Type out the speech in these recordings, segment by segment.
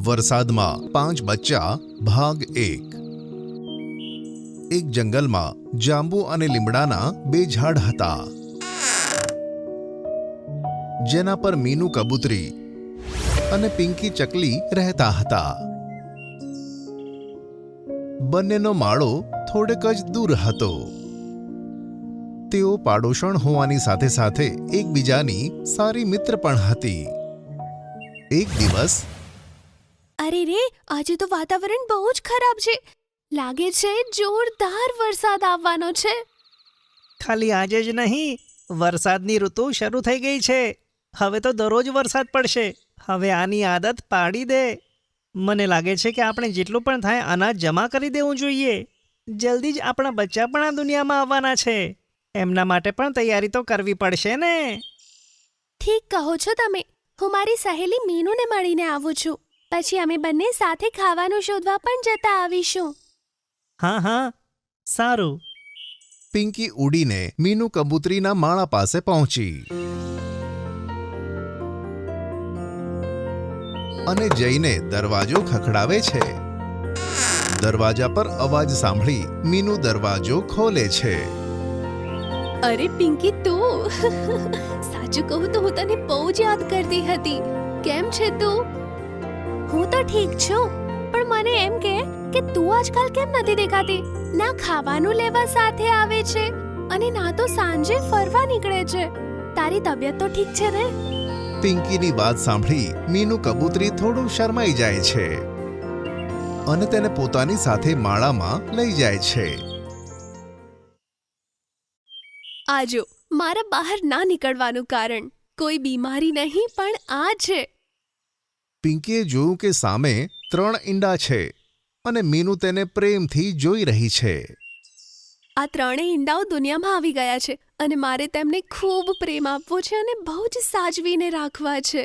વરસાદમાં 5 બચ્ચા ભાગ 1। એક જંગલમાં જાંબુ અને લીમડાના 2 ઝાડ હતા, જેના પર મીનુ કબૂતરી અને પિંકી ચકલી રહેતા હતા। બંનેનો માળો થોડેક જ દૂર હતો। તેઓ પાડોશણ હોવાની સાથે સાથે એકબીજાની સારી મિત્ર પણ હતી। એક દિવસ, અરે રે, આજે તો વાતાવરણ બહુ જ ખરાબ છે। લાગે છે જોરદાર વરસાદ આવવાનો છે। ખાલી આજે જ નહીં, વરસાદની ઋતુ શરૂ થઈ ગઈ છે। હવે તો દરરોજ વરસાદ પડશે। હવે આની આદત પાડી દે। મને લાગે છે કે આપણે જેટલું પણ થાય અનાજ જમા કરી દેવું જોઈએ। જલ્દી જ આપણા બચ્ચા પણ આ દુનિયામાં આવવાના છે। એમના માટે પણ તૈયારી તો કરવી પડશે ને। ઠીક કહો છો તમે। હું મારી સહેલી મીનુને મળીને આવું છું। પછી અમે બંને સાથે ખાવાનું શોધવા પણ જતા આવીશું। હા હા, સારું। પિંકી ઉડીને મીનુ કબૂતરીના માળા પાસે પહોંચી અને જઈને દરવાજો ખખડાવે છે। દરવાજા પર અવાજ સાંભળી મીનુ દરવાજો ખોલે છે। અરે પિંકી, તું સાચું કહું તો હું તને બહુ જ યાદ કરતી હતી। કેમ છે તું? હું તો ઠીક છું, પણ મને એમ કે તું આજકાલ કેમ નથી દેખાતી? ના ખાવાનું લેવા સાથે આવે છે અને ના તો સાંજે ફરવા નીકળે છે। તારી તબિયત તો ઠીક છે ને? પિંકીની વાત સાંભળી મીનુ કબૂતરી થોડું શરમાઈ જાય છે અને તેને પોતાની સાથે માળામાં લઈ જાય છે। આજો, મારા બહાર ના નીકળવાનું કારણ કોઈ બીમારી નહીં, પણ આ છે। પિંકીએ જોયું કે સામે 3 ઈંડા છે અને મીનુ તેને પ્રેમથી જોઈ રહી છે। આ 3 ઈંડાઓ દુનિયામાં આવી ગયા છે અને મારે તેમને ખૂબ પ્રેમ આપવો છે અને બહુ જ સાચવીને રાખવા છે।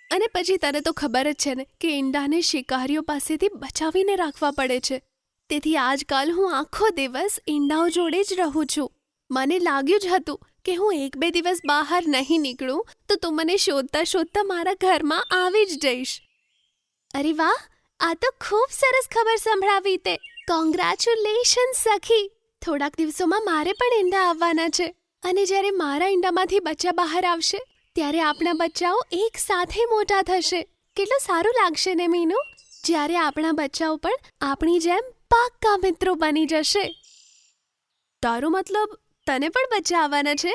અને પછી તને તો ખબર જ છે ને કે ઈંડાને શિકારીઓ પાસેથી બચાવીને રાખવા પડે છે। તેથી આજકાલ હું આખો દિવસ ઈંડાઓ જોડે જ રહું છું। મને લાગ્યું જ હતું કે હું 1-2 દિવસ બહાર નહીં નીકળું તો તું મને શોધતા શોધતા મારા ઘરમાં આવી જ જઈશ। અરે વાહ, આ તો ખૂબ સરસ ખબર સંભળાવી તે। કોંગ્રેચ્યુલેશન્સ સખી। થોડાક દિવસોમાં મારે પણ ઈંડા આવવાના છે અને જ્યારે મારા ઈંડામાંથી બચ્ચા બહાર આવશે ત્યારે આપણા બચ્ચાઓ એક સાથે મોટા થશે। કેટલું સારું લાગશે ને મીનુ, જ્યારે આપણા બચ્ચાઓ પણ આપણી જેમ પાક્કા મિત્રો બની જશે। તારો મતલબ તને પણ બચ્ચા આવવાના છે?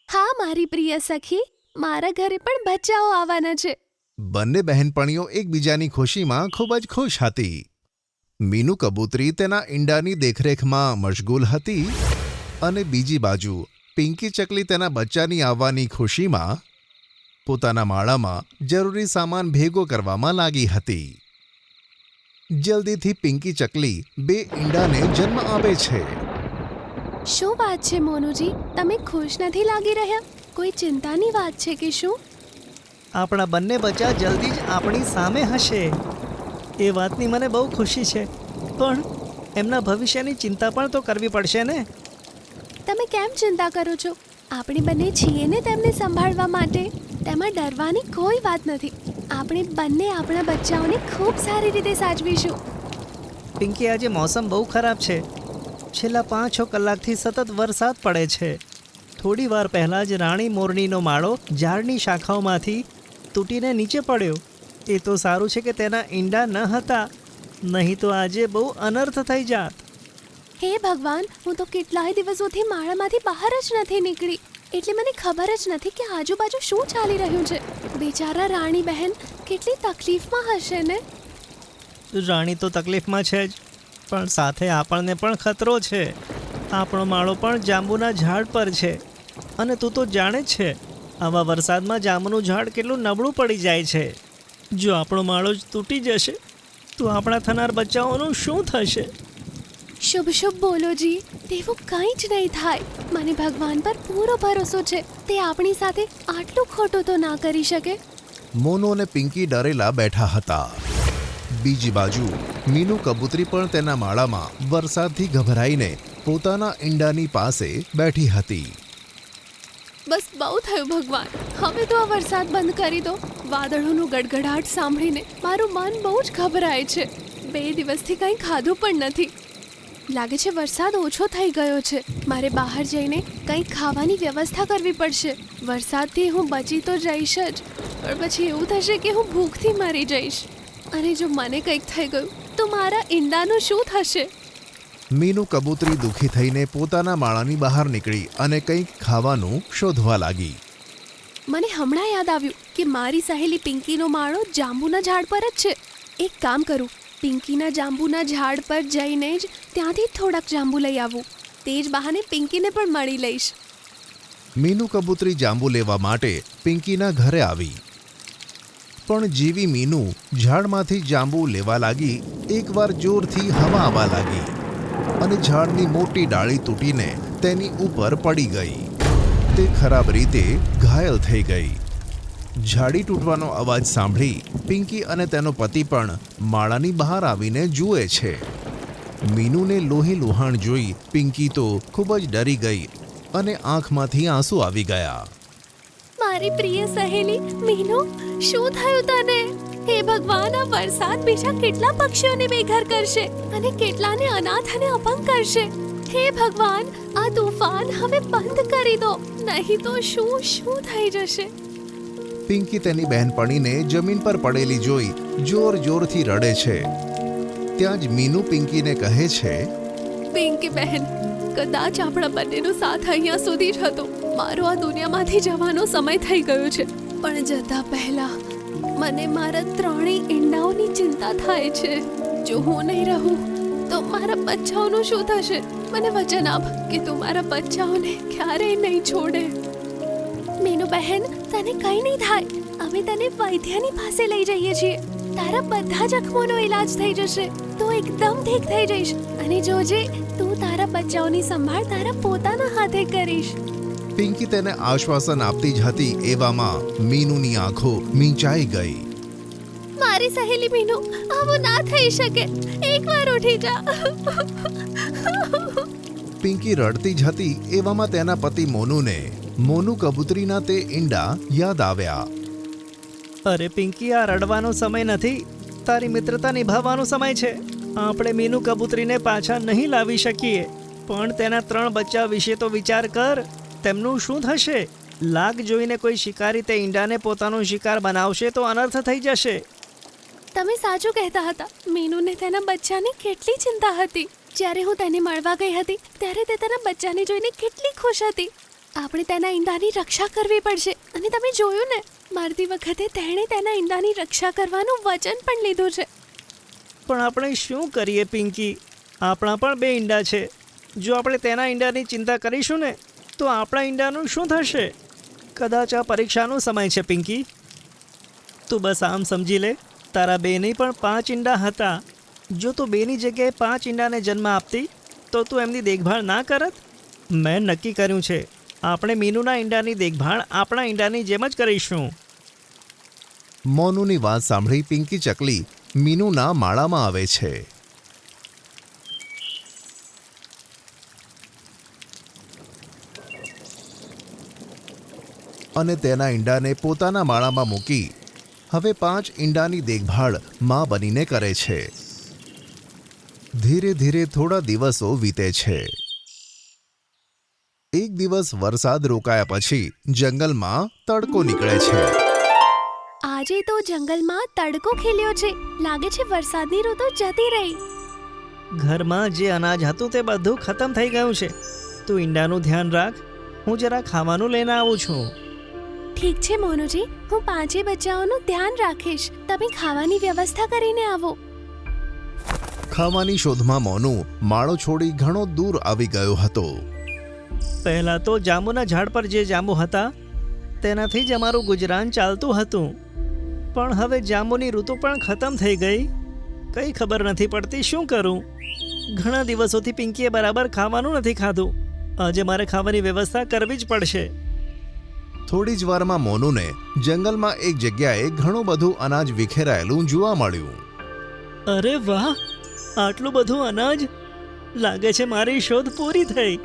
હા મારી પ્રિય સખી, મારા ઘરે પણ બચ્ચાઓ આવવાના છે। બંને બહેનપણીઓ એકબીજાની ખુશીમાં ખૂબ જ ખુશ હતી। મીનુ કબૂતરી તેના ઈંડાની દેખરેખમાં મશગુલ હતી અને બીજી બાજુ પિંકી ચકલી તેના બચ્ચાની આવવાની ખુશીમાં પોતાના માળામાં જરૂરી સામાન ભેગો કરવામાં લાગી હતી। જલ્દીથી પિંકી ચકલી 2 ઈંડાને જન્મ આપે છે। શું વાત છે મોનુજી, તમે ખુશ નથી લાગી રહ્યા? કોઈ ચિંતાની વાત છે કે શું? આપણા બંને બચ્ચા જલ્દી જ આપણી સામે હશે। એ વાતની મને બહુ ખુશી છે, પણ એમના ભવિષ્યની ચિંતા પણ તો કરવી પડશે ને। તમે કેમ ચિંતા કરો છો? આપણે બંને છીએ ને તેમને સંભાળવા માટે। તેમાં ડરવાની કોઈ વાત નથી। આપણે બંને આપણા બચ્ચાઓને ખૂબ સારી રીતે સાચવીશું। પિંકી, આજે મોસમ બહુ ખરાબ છે। છેલ્લા 5-6 કલાકથી સતત વરસાદ પડે છે। થોડી વાર પહેલાં જ રાણી મોરનીનો માળો ઝાડની શાખાઓમાંથી તૂટીને નીચે પડ્યો। એ તો સારું છે કે તેના ઈંડા ન હતા, નહીં તો આજે બહુ અનર્થ થઈ જાત। હે ભગવાન, હું તો કેટલાય દિવસોથી માળામાંથી બહાર જ નથી નીકળી, એટલે મને ખબર જ નથી કે આજુબાજુ શું ચાલી રહ્યું છે। બિચારા રાણી બહેન કેટલી તકલીફમાં હશે ને? રાણી તો તકલીફમાં છે જ, પણ સાથે આપણને પણ ખતરો છે। આપણો માળો પણ જાંબુના ઝાડ પર છે અને તું તો જાણે જ છે આવા વરસાદમાં જાંબુનું ઝાડ કેટલું નબળું પડી જાય છે। જો આપણો માળો જ તૂટી જશે તો આપણા થનાર બચ્ચાઓનું શું થશે? શુભ શુભ બોલો જી, તેવું કંઈ જ નહીં થાય। મને ભગવાન પર પૂરો ભરોસો છે। તે આપણી સાથે આટલું ખોટું તો ના કરી શકે। મોનુ અને પિંકી ડરેલા બેઠા હતા। બીજી બાજુ મીનુ કબૂતરી પણ તેના માળામાં વરસાદથી ગભરાઈને પોતાના ઈંડાની પાસે બેઠી હતી। બસ બહુ થયું ભગવાન, હવે તો આ વરસાદ બંધ કરી દો। વાદળોનું ગડગડાટ સાંભળીને મારું મન બહુ જ ગભરાય છે. 2 દિવસથી કંઈ ખાધું પણ નથી. લાગે છે વરસાદ ઓછો થઈ ગયો છે. મારે બહાર જઈને કંઈક ખાવાની વ્યવસ્થા કરવી પડશે. વરસાદથી હું બચી તો જઈશ જ, પણ પછી એવું થશે કે હું ભૂખથી મરી જઈશ. અને જો મને કંઈક થઈ ગયું તો મારા ઈંડાનું શું થશે? મીનુ કબૂતરી દુઃખી થઈને પોતાના માળાની બહાર નીકળી અને કંઈક ખાવાનું શોધવા લાગી. મને હમણાં યાદ આવ્યું કે મારી સહેલી પિંકીનો માળો જાંબુના ઝાડ પર જ છે. એક કામ કરું, પિંકીના જાંબુના ઝાડ પર જઈને જ ત્યાંથી થોડાક જાંબુ લઈ આવું. તે જ બહાને પિંકીને પણ મળી લઈશ. મીનુ કબૂતરી જાંબુ લેવા માટે પિંકીના ઘરે આવી. પણ જેવી મીનુ ઝાડમાંથી જાંબુ લેવા લાગી, એકવાર જોરથી હવા આવવા લાગી અને ઝાડની મોટી ડાળી તૂટીને તેની ઉપર પડી ગઈ. તે ખરાબ રીતે ઘાયલ થઈ ગઈ. ઝાડી તૂટવાનો અવાજ સાંભળી પિંકી અને તેનો પતિ પણ માળાની બહાર આવીને જુએ છે. મીનુને લોહી લુહાણ જોઈ પિંકી તો ખૂબ જ ડરી ગઈ અને આંખમાંથી આંસુ આવી ગયા. મારી પ્રિય સહેલી મીનુ, શું થયું તને? હે ભગવાન, આ વરસાદ બીજા કેટલા પક્ષીઓને બેઘર કરશે અને કેટલાને અનાથ અને અપંગ કરશે. હે ભગવાન, આ તૂફાન હવે બંધ કરી દો, નહીં તો શું થઈ જશે? પિંકી તેની બહેનપણીને જમીન પર પડેલી જોઈ જોર જોરથી રડે છે. ત્યાં જ મીનુ પિંકીને કહે છે, પિંકી બહેન, કદાચ આપણા બંનેનો સાથ અહીંયા સુધી જ હતો. મારો આ દુનિયામાંથી જવાનો સમય થઈ ગયો છે, પણ જતા પહેલા મને મારા 3 ઈંડાઓની ચિંતા થાય છે. જો હું નહીં રહું તો મારા બચ્ચાઓનું શું થશે? મને વચન આપ કે તું મારા બચ્ચાઓને ક્યારેય નહીં છોડે. મીનુ બહેન, તને કંઈ નહીં થાય. અમે તને વૈદ્યની પાસે લઈ જઈએ છીએ. તારા બધા જખમોનો ઈલાજ થઈ જશે. તું એકદમ ઠીક થઈ જઈશ અને જોજે, તું તારા બચ્ચાઓની સંભાળ તારા પોતાના હાથે કરીશ. પિંકી તેને આશ્વાસન આપતી જ હતી એવામાં મીનુની આંખો મીંચાઈ ગઈ. મારી સહેલી મીનુ, આવું ના થઈ શકે. એકવાર ઉઠી જા. પિંકી રડતી જ હતી એવામાં તેના પતિ મોનુ કબૂતરીના તે ઈંડા યાદ આવ્યા. અરે પિંકી, આ રડવાનો સમય નથી, તારી મિત્રતા નિભાવવાનો સમય છે. આપણે મીનુ કબૂતરીને પાછા નહીં લાવી શકીએ, પણ તેના 3 બચ્ચા વિશે તો વિચાર કર. તેમનું શું થશે? લાગ જોઈને કોઈ શિકારી તે ઈંડાને પોતાનો શિકાર બનાવશે તો અનર્થ થઈ જશે. તમે સાચું કહેતા હતા. મીનુને તેના બચ્ચાની કેટલી ચિંતા હતી. જ્યારે હું તેને મળવા ગઈ હતી ત્યારે તે તેના બચ્ચાને જોઈને કેટલી ખુશ હતી. આપણે તેના ઈંડાની રક્ષા કરવી પડશે. અને તમે જોયું ને, મરતી વખતે તેણે તેના ઈંડાની રક્ષા કરવાનું વચન પણ લીધું છે. પણ આપણે શું કરીએ પિંકી? આપણા પણ 2 ઈંડા છે. જો આપણે તેના ઈંડાની ચિંતા કરીશું ને તો આપણા ઈંડાનું શું થશે? કદાચ આ પરીક્ષાનો સમય છે પિંકી. તું બસ આમ સમજી લે, તારા 2 નહીં પણ 5 ઈંડા હતા. જો તું 2ની જગ્યાએ 5 ઈંડાને જન્મ આપતી તો તું એમની દેખભાળ ના કરત? મેં નક્કી કર્યું છે, આપણે મીનુના ઈંડાની દેખભાળ આપણા ઈંડાની જેમ જ કરીશું. મોનુની વાત સાંભળી પિંકી ચકલી મીનુના માળામાં આવે છે. અને તેના ઈંડાને પોતાના માળામાં મૂકી હવે 5 ઈંડાની દેખભાળ માં બનીને કરે છે. ધીરે ધીરે થોડા દિવસો વીતે છે. એક દિવસ વરસાદ રોકાયા પછી જંગલમાં તડકો નીકળે છે. આજે તો જંગલમાં તડકો ખીલ્યો છે. લાગે છે વરસાદની ઋતુ જતી રહી. ઘરમાં જે અનાજ હતું તે બધું ખતમ થઈ ગયું છે. તું ઈંડાનું ધ્યાન રાખ, હું જરા ખાવાનું લઈને આવું છું. ઠીક છે મોનુજી, હું 5 બચ્ચાઓનું ધ્યાન રાખીશ. તમે ખાવાની વ્યવસ્થા કરીને આવો. ખાવાની શોધમાં મોનુ માળો છોડી ઘણો દૂર આવી ગયો હતો. પહેલાં તો જાંબુના ઝાડ પર જે જાંબુ હતા તેનાથી જ અમારું ગુજરાન ચાલતું હતું. પણ હવે જાંબુની ઋતુ પણ ખતમ થઈ ગઈ. કંઈ ખબર નથી પડતી શું કરું. ઘણા દિવસોથી પિંકીએ બરાબર ખાવાનું નથી ખાધું. આજે મારે ખાવાની વ્યવસ્થા કરવી જ પડશે. થોડી જ વારમાં મોનુને જંગલમાં એક જગ્યાએ ઘણું બધું અનાજ વિખેરાયેલું જોવા મળ્યું. અરે વાહ, આટલું બધું અનાજ! લાગે છે મારી શોધ પૂરી થઈ.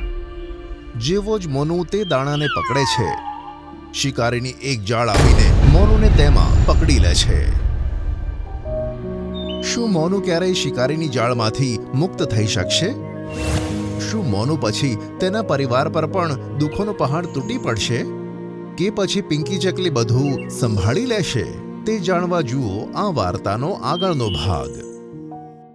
જેવો જ મોનુ તે દાણાને પકડે છે, શિકારીની એક જાળ આવીને મોનુને તેમાં પકડી લે છે. શું મોનુ ક્યારેય શિકારીની જાળમાંથી મુક્ત થઈ શકશે? શું મોનુ પછી તેના પરિવાર પર પણ દુઃખોનો પહાડ તૂટી પડશે? કે પછી પિંકી ચકલી બધું સંભાળી લેશે? તે જાણવા જુઓ આ વાર્તાનો આગળનો ભાગ.